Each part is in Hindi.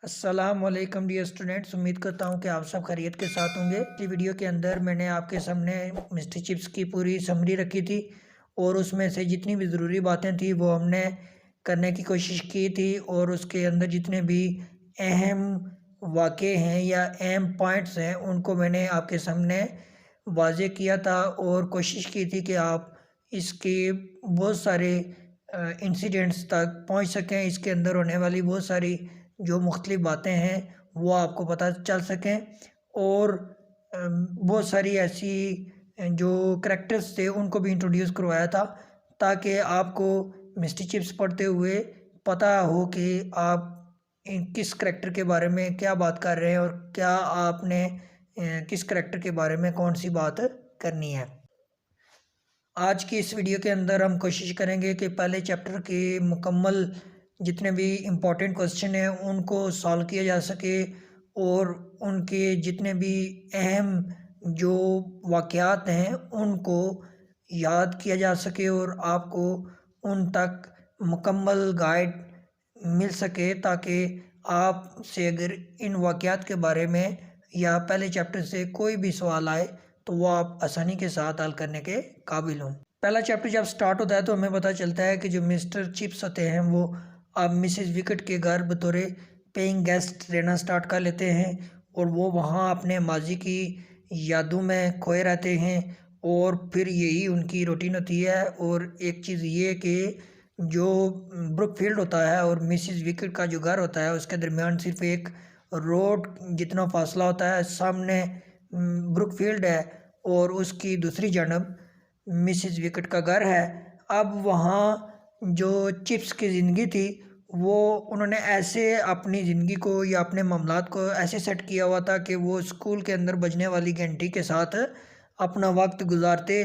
अस्सलाम वालेकुम डियर स्टूडेंट्स। उम्मीद करता हूँ कि आप सब खैरियत के साथ होंगे। इस वीडियो के अंदर मैंने आपके सामने मिस्टर चिप्स की पूरी समरी रखी थी और उसमें से जितनी भी ज़रूरी बातें थी वो हमने करने की कोशिश की थी और उसके अंदर जितने भी अहम वाक़े हैं या अहम पॉइंट्स हैं उनको मैंने आपके सामने वाज़े किया था और कोशिश की थी कि आप इसके बहुत सारे इंसिडेंट्स तक पहुँच सकें। इसके अंदर होने वाली बहुत सारी जो मुख्तलिफ़ बातें हैं वो आपको पता चल सकें और बहुत सारी ऐसी जो करैक्टर्स थे उनको भी इंट्रोड्यूस करवाया था ताकि आपको मिस्टर चिप्स पढ़ते हुए पता हो कि आप किस करैक्टर के बारे में क्या बात कर रहे हैं और क्या आपने किस करैक्टर के बारे में कौन सी बात करनी है। आज की इस वीडियो के अंदर हम कोशिश करेंगे कि पहले चैप्टर के मुकम्मल जितने भी इम्पोर्टेंट क्वेश्चन हैं उनको सॉल्व किया जा सके और उनके जितने भी अहम जो वाक़यात हैं उनको याद किया जा सके और आपको उन तक मुकम्मल गाइड मिल सके ताकि आपसे अगर इन वाक़यात के बारे में या पहले चैप्टर से कोई भी सवाल आए तो वो आप आसानी के साथ हल करने के काबिल हों। पहला चैप्टर जब स्टार्ट होता है तो हमें पता चलता है कि जो मिस्टर चिप्स होते हैं वो अब मिसेस विकेट के घर बतौर पेइंग गेस्ट रहना स्टार्ट कर लेते हैं और वो वहाँ अपने माजी की यादों में खोए रहते हैं और फिर यही उनकी रूटीन होती है। और एक चीज़ ये कि जो ब्रुकफील्ड होता है और मिसेस विकेट का जो घर होता है उसके दरमियान सिर्फ एक रोड जितना फासला होता है। सामने ब्रुकफील्ड है और उसकी दूसरी जानब मिसेस विकेट का घर है। अब वहाँ जो चिप्स की ज़िंदगी थी वो उन्होंने ऐसे अपनी ज़िंदगी को या अपने मामलात को ऐसे सेट किया हुआ था कि वो स्कूल के अंदर बजने वाली घंटी के साथ अपना वक्त गुजारते।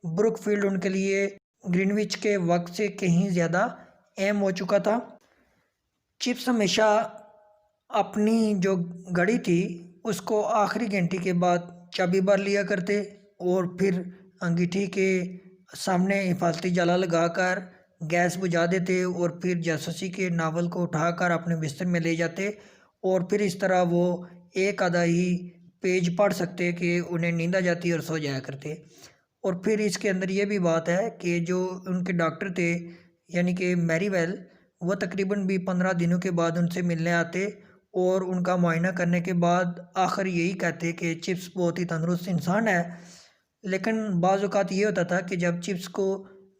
ब्रुकफील्ड उनके लिए ग्रीनविच के वक्त से कहीं ज़्यादा अहम हो चुका था। चिप्स हमेशा अपनी जो घड़ी थी उसको आखिरी घंटी के बाद चाबी भर लिया करते और फिर अंगीठी के सामने हिफाजती जाला लगाकर गैस बुझा देते और फिर जासूसी के नावल को उठाकर अपने बिस्तर में ले जाते और फिर इस तरह वो एक आधा ही पेज पढ़ सकते कि उन्हें नींद आ जाती और सो जाया करते। और फिर इसके अंदर ये भी बात है कि जो उनके डॉक्टर थे यानी कि मैरीवेल वो तकरीबन भी 15 दिनों के बाद उनसे मिलने आते और उनका मुआयना करने के बाद आखिर यही कहते कि चिप्स बहुत ही तंदुरुस्त इंसान है। लेकिन बाज़ औक़ात ये होता था कि जब चिप्स को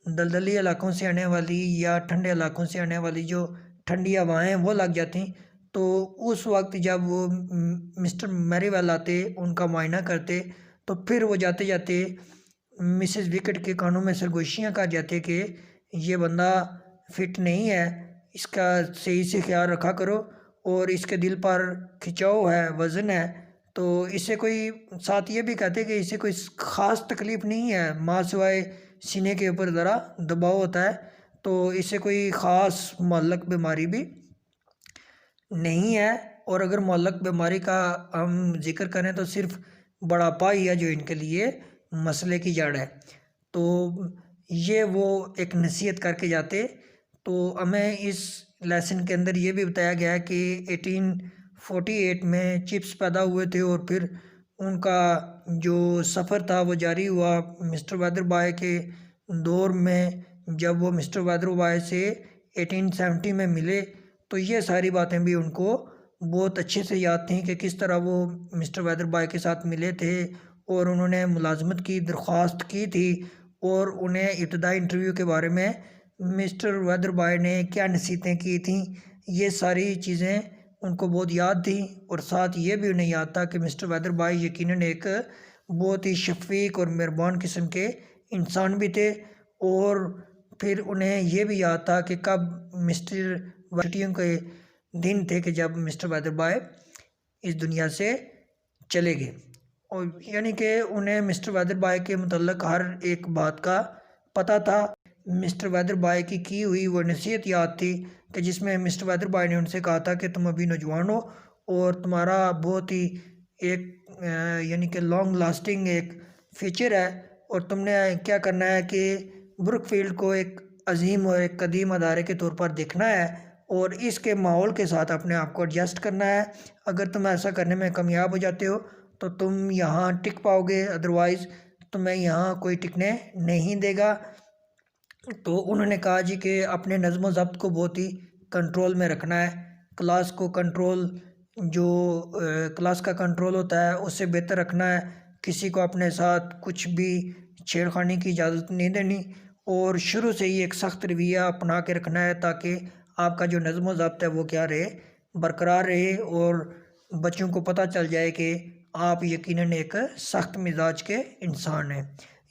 दलदली इलाकों से आने वाली या ठंडे इलाकों से आने वाली जो ठंडी हवाएं वो लग जाती तो उस वक्त जब वो मिस्टर मैरीवेल आते उनका मुआयना करते तो फिर वो जाते जाते मिसेस विकेट के कानों में सरगोशियाँ कर जाते कि ये बंदा फिट नहीं है, इसका सही से ख्याल रखा करो और इसके दिल पर खिंचाव है, वज़न है। तो इससे कोई साथ ये भी कहते कि इसे कोई ख़ास तकलीफ़ नहीं है, माँ सिवाय सीने के ऊपर ज़रा दबाव होता है, तो इससे कोई ख़ास मुअल्लक़ बीमारी भी नहीं है। और अगर मुअल्लक़ बीमारी का हम ज़िक्र करें तो सिर्फ़ बुढ़ापा ही है जो इनके लिए मसले की जड़ है। तो ये वो एक नसीहत करके जाते। तो हमें इस लेसन के अंदर ये भी बताया गया है कि 1848 में चिप्स पैदा हुए थे और फिर उनका जो सफ़र था वो जारी हुआ मिस्टर वेदरबॉय के दौर में। जब वो मिस्टर वेदरबॉय से 1870 में मिले तो ये सारी बातें भी उनको बहुत अच्छे से याद थी कि किस तरह वो मिस्टर वेदरबॉय के साथ मिले थे और उन्होंने मुलाजमत की दरख्वास्त की थी और उन्हें इब्तदाई इंटरव्यू के बारे में मिस्टर वेदरबॉय ने क्या नसीहतें की थी ये सारी चीज़ें उनको बहुत याद थी। और साथ ये भी उन्हें याद था कि मिस्टर वेदरबॉय यकीनन एक बहुत ही शफ़ीक और मेहरबान किस्म के इंसान भी थे। और फिर उन्हें ये भी याद था कि कब मिस्टर छुट्टियों के दिन थे कि जब मिस्टर वेदरबॉय इस दुनिया से चले गए और यानी कि उन्हें मिस्टर वेदरबॉय के मुतल्लिक़ हर एक बात का पता था। मिस्टर वेदरबॉय की हुई वो नसीहत याद थी कि जिसमें मिस्टर वेदरबॉय ने उनसे कहा था कि तुम अभी नौजवान हो और तुम्हारा बहुत ही एक यानी कि लॉन्ग लास्टिंग एक फ्यूचर है और तुमने क्या करना है कि ब्रुकफील्ड को एक अजीम और एक कदीम अदारे के तौर पर देखना है और इसके माहौल के साथ अपने आप को एडजस्ट करना है। अगर तुम ऐसा करने में कामयाब हो जाते हो तो तुम यहाँ टिक पाओगे, अदरवाइज़ तुम्हें यहाँ कोई टिकने नहीं देगा। तो उन्होंने कहा जी कि अपने नज़्म व ज़ब्त को बहुत ही कंट्रोल में रखना है। क्लास को कंट्रोल जो क्लास का कंट्रोल होता है उससे बेहतर रखना है। किसी को अपने साथ कुछ भी छेड़खानी की इजाज़त नहीं देनी और शुरू से ही एक सख्त रवैया अपना के रखना है ताकि आपका जो नज़्म व ज़ब्त है वो क्या रहे, बरकरार रहे और बच्चों को पता चल जाए कि आप यकीनन एक सख्त मिजाज के इंसान हैं।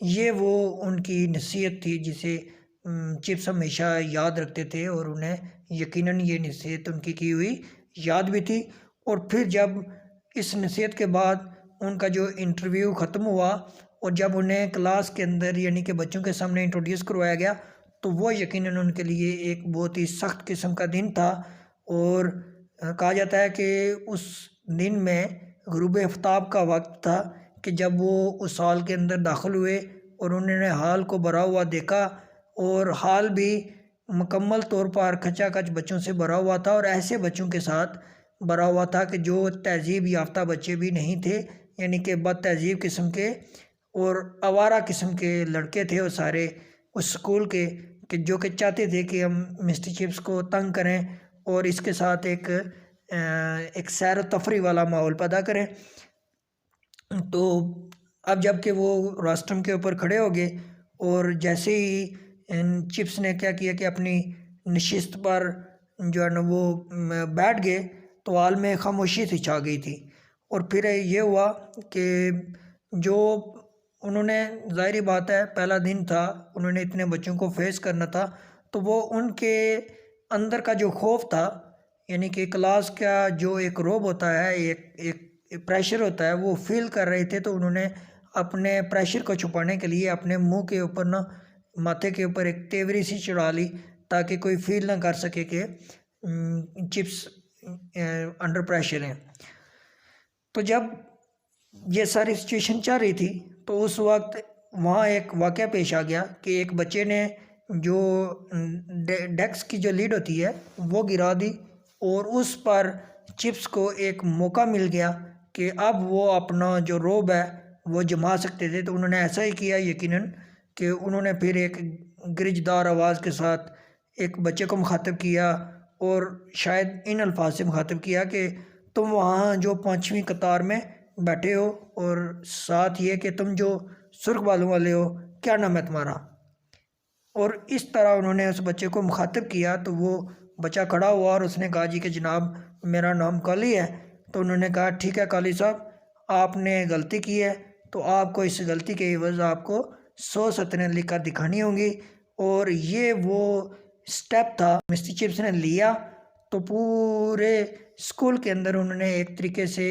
ये वो उनकी नसीहत थी जिसे चिप्स हमेशा याद रखते थे और उन्हें यकीनन ये नसीहत उनकी की हुई याद भी थी। और फिर जब इस नसीहत के बाद उनका जो इंटरव्यू ख़त्म हुआ और जब उन्हें क्लास के अंदर यानी कि बच्चों के सामने इंट्रोड्यूस करवाया गया तो वो यकीनन उनके लिए एक बहुत ही सख्त किस्म का दिन था। और कहा जाता है कि उस दिन में ग़ुरूब आफ्ताब का वक्त था कि जब वो उस हॉल के अंदर दाखिल हुए और उन्होंने हॉल को भरा हुआ देखा और हॉल भी मुकम्मल तौर पर खचाखच बच्चों से भरा हुआ था और ऐसे बच्चों के साथ भरा हुआ था कि जो तहज़ीब याफ्ता बच्चे भी नहीं थे, यानी कि बद तहज़ीब किस्म के और आवारा किस्म के लड़के थे वो सारे उस स्कूल के, कि जो कि चाहते थे कि हम मिस्टर चिप्स को तंग करें और इसके साथ एक सैर व तफरी वाला माहौल पैदा करें। तो अब जबकि वो रोस्टम के ऊपर खड़े हो गए और जैसे ही चिप्स ने क्या किया कि अपनी नशिस्त पर जो है ना वो बैठ गए तो हाल में खामोशी सी छा गई थी। और फिर ये हुआ कि जो उन्होंने, ज़ाहिर बात है पहला दिन था, उन्होंने इतने बच्चों को फेस करना था, तो वो उनके अंदर का जो खौफ था यानी कि क्लास का जो एक रोब होता है, एक प्रेशर होता है, वो फील कर रहे थे। तो उन्होंने अपने प्रेशर को छुपाने के लिए अपने मुंह के ऊपर ना, माथे के ऊपर एक तेवरी सी चढ़ा ली ताकि कोई फील ना कर सके कि चिप्स अंडर प्रेशर हैं। तो जब ये सारी सिचुएशन चल रही थी तो उस वक्त वहाँ एक वाक़या पेश आ गया कि एक बच्चे ने जो डेस्क की जो लीड होती है वो गिरा दी और उस पर चिप्स को एक मौका मिल गया कि अब वो अपना जो रोब है वो जमा सकते थे। तो उन्होंने ऐसा ही किया यकीनन कि उन्होंने फिर एक गिरजदार आवाज़ के साथ एक बच्चे को मुखातिब किया और शायद इन अल्फाज से मुखातिब किया कि तुम वहाँ जो 5वीं कतार में बैठे हो और साथ ये कि तुम जो सुर्ख बालों वाले हो, क्या नाम है तुम्हारा। और इस तरह उन्होंने उस बच्चे को मुखातिब किया तो वो बच्चा खड़ा हुआ और उसने कहा जी कि जनाब मेरा नाम काली है। तो उन्होंने कहा ठीक है काली साहब, आपने गलती की है तो आपको इस गलती के एवज़ आपको 100 सतरें लिख कर दिखानी होंगी। और ये वो स्टेप था मिस्टर चिप्स ने लिया तो पूरे स्कूल के अंदर उन्होंने एक तरीके से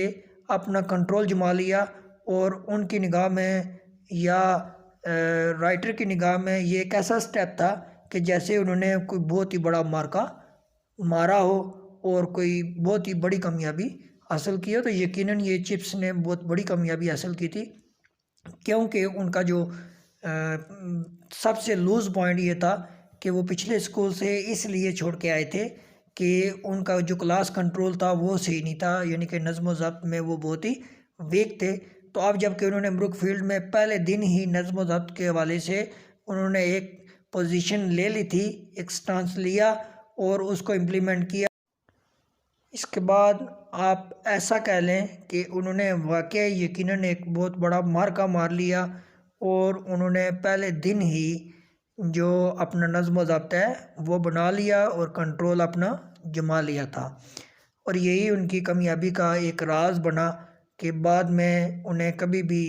अपना कंट्रोल जमा लिया और उनकी निगाह में या राइटर की निगाह में ये एक ऐसा स्टेप था कि जैसे उन्होंने कोई बहुत ही बड़ा मार्का मारा हो और कोई बहुत ही बड़ी कामयाबी हासिल की हो। तो यकीनन ये चिप्स ने बहुत बड़ी कामयाबी हासिल की थी क्योंकि उनका जो सबसे लूज़ पॉइंट ये था कि वो पिछले स्कूल से इसलिए छोड़ के आए थे कि उनका जो क्लास कंट्रोल था वो सही नहीं था, यानी कि नज़्म व ज़ब्त में वो बहुत ही वीक थे। तो अब जबकि उन्होंने ब्रुकफील्ड में पहले दिन ही नज़्म व ज़ब्त के हवाले से उन्होंने एक पोजीशन ले ली थी, एक स्टांस लिया और उसको इम्प्लीमेंट किया। इसके बाद आप ऐसा कह लें कि उन्होंने वाकई यकीनन एक बहुत बड़ा मार्का मार लिया और उन्होंने पहले दिन ही जो अपना नज़्म व ज़ब्त है वो बना लिया और कंट्रोल अपना जमा लिया था। और यही उनकी कामयाबी का एक राज बना कि बाद में उन्हें कभी भी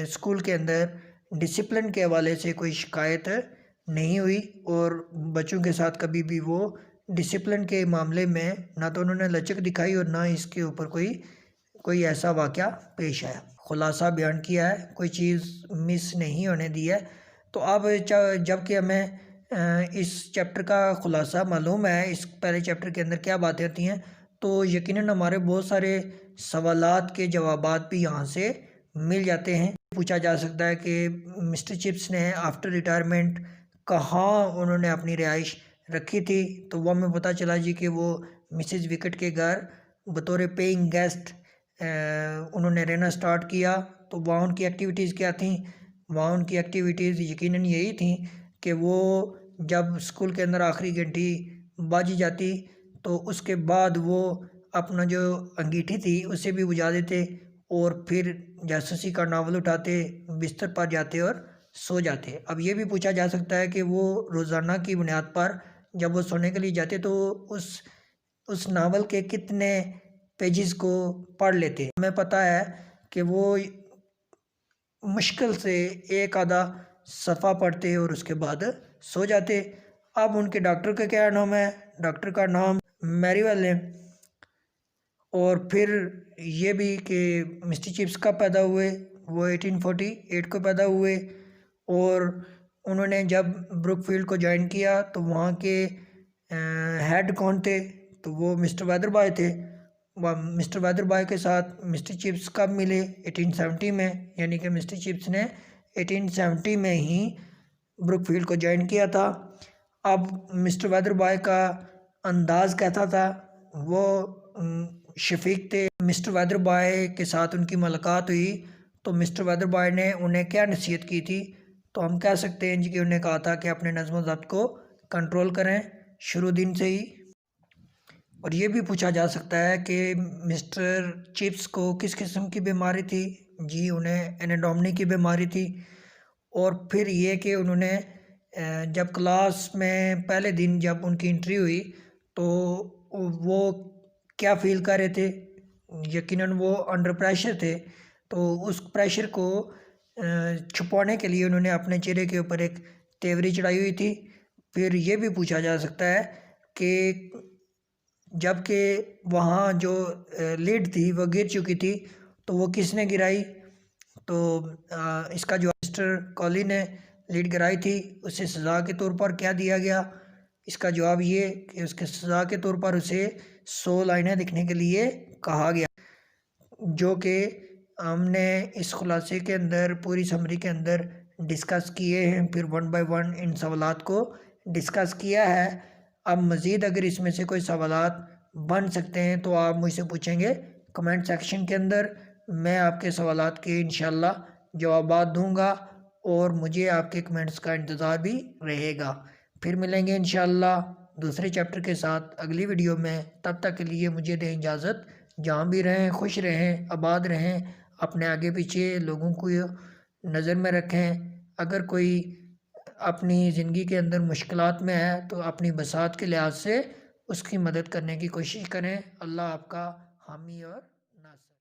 स्कूल के अंदर डिसिप्लिन के हवाले से कोई शिकायत नहीं हुई और बच्चों के साथ कभी भी वो डिसिप्लिन के मामले में ना तो उन्होंने लचक दिखाई और ना इसके ऊपर कोई ऐसा वाक़या पेश आया। खुलासा बयान किया है, कोई चीज़ मिस नहीं होने दी है। तो अब जबकि हमें इस चैप्टर का खुलासा मालूम है, इस पहले चैप्टर के अंदर क्या बातें होती हैं, तो यकीनन हमारे बहुत सारे सवालात के जवाबात भी यहाँ से मिल जाते हैं। पूछा जा सकता है कि मिस्टर चिप्स ने आफ्टर रिटायरमेंट कहाँ उन्होंने अपनी रिहाइश रखी थी। तो वो हमें पता चला जी कि वो मिसेज विकेट के घर बतौर पेइंग गेस्ट उन्होंने रहना स्टार्ट किया। तो वहाँ उनकी एक्टिविटीज़ क्या थी? वहाँ उनकी एक्टिविटीज़ यकीनन यही थी कि वो जब स्कूल के अंदर आखिरी घंटी बाजी जाती तो उसके बाद वो अपना जो अंगीठी थी उसे भी बुझा देते और फिर जासूसी का नावल उठाते, बिस्तर पर जाते और सो जाते। अब ये भी पूछा जा सकता है कि वो रोज़ाना की बुनियाद पर जब वो सोने के लिए जाते तो उस नावल के कितने पेजेस को पढ़ लेते। हमें पता है कि वो मुश्किल से एक आधा सफ़ा पढ़ते और उसके बाद सो जाते। अब उनके डॉक्टर का क्या नाम है? डॉक्टर का नाम मैरीवेल है। और फिर ये भी कि मिस्टर चिप्स कब पैदा हुए? वो 1848 को पैदा हुए। और उन्होंने जब ब्रुकफील्ड को ज्वाइन किया तो वहाँ के हेड कौन थे? तो वो मिस्टर वेदरबॉय थे। वह मिस्टर वेदरबॉय के साथ मिस्टर चिप्स कब मिले? 1870 में, यानी कि मिस्टर चिप्स ने 1870 में ही ब्रुकफील्ड को ज्वाइन किया था। अब मिस्टर वेदरबॉय का अंदाज़ कैसा था? वो शफीक थे। मिस्टर वेदरबॉय के साथ उनकी मुलाकात हुई तो मिस्टर वेदरबॉय ने उन्हें क्या नसीहत की थी? तो हम कह सकते हैं जी कि उन्हें कहा था कि अपने नज़्म ज़ब्त को कंट्रोल करें शुरू दिन से ही। और ये भी पूछा जा सकता है कि मिस्टर चिप्स को किस किस्म की बीमारी थी? जी, उन्हें एनाटॉमी की बीमारी थी। और फिर ये कि उन्होंने जब क्लास में पहले दिन जब उनकी एंट्री हुई तो वो क्या फ़ील कर रहे थे? यकीनन वो अंडर प्रेशर थे। तो उस प्रेशर को छुपाने के लिए उन्होंने अपने चेहरे के ऊपर एक तेवरी चढ़ाई हुई थी। फिर ये भी पूछा जा सकता है कि जबकि वहाँ जो लीड थी वो गिर चुकी थी तो वो किसने गिराई? तो इसका जो मिस्टर कॉली ने लीड गिराई थी उसे सज़ा के तौर पर क्या दिया गया? इसका जवाब ये कि उसके सज़ा के तौर पर उसे 100 लाइनें लिखने के लिए कहा गया, जो कि हमने इस खुलासे के अंदर पूरी समरी के अंदर डिस्कस किए हैं। फिर वन बाय वन इन सवालात को डिस्कस किया है। अब मज़ीद अगर इसमें से कोई सवालात बन सकते हैं तो आप मुझसे पूछेंगे कमेंट सेक्शन के अंदर। मैं आपके सवालात के इंशाल्लाह जवाबात दूंगा और मुझे आपके कमेंट्स का इंतज़ार भी रहेगा। फिर मिलेंगे इंशाल्लाह दूसरे चैप्टर के साथ अगली वीडियो में। तब तक के लिए मुझे दें इजाज़त। जहाँ भी रहें खुश रहें, आबाद रहें, अपने आगे पीछे लोगों को नज़र में रखें। अगर कोई अपनी ज़िंदगी के अंदर मुश्किलात में है तो अपनी बसात के लिहाज से उसकी मदद करने की कोशिश करें। अल्लाह आपका हामी और नासर।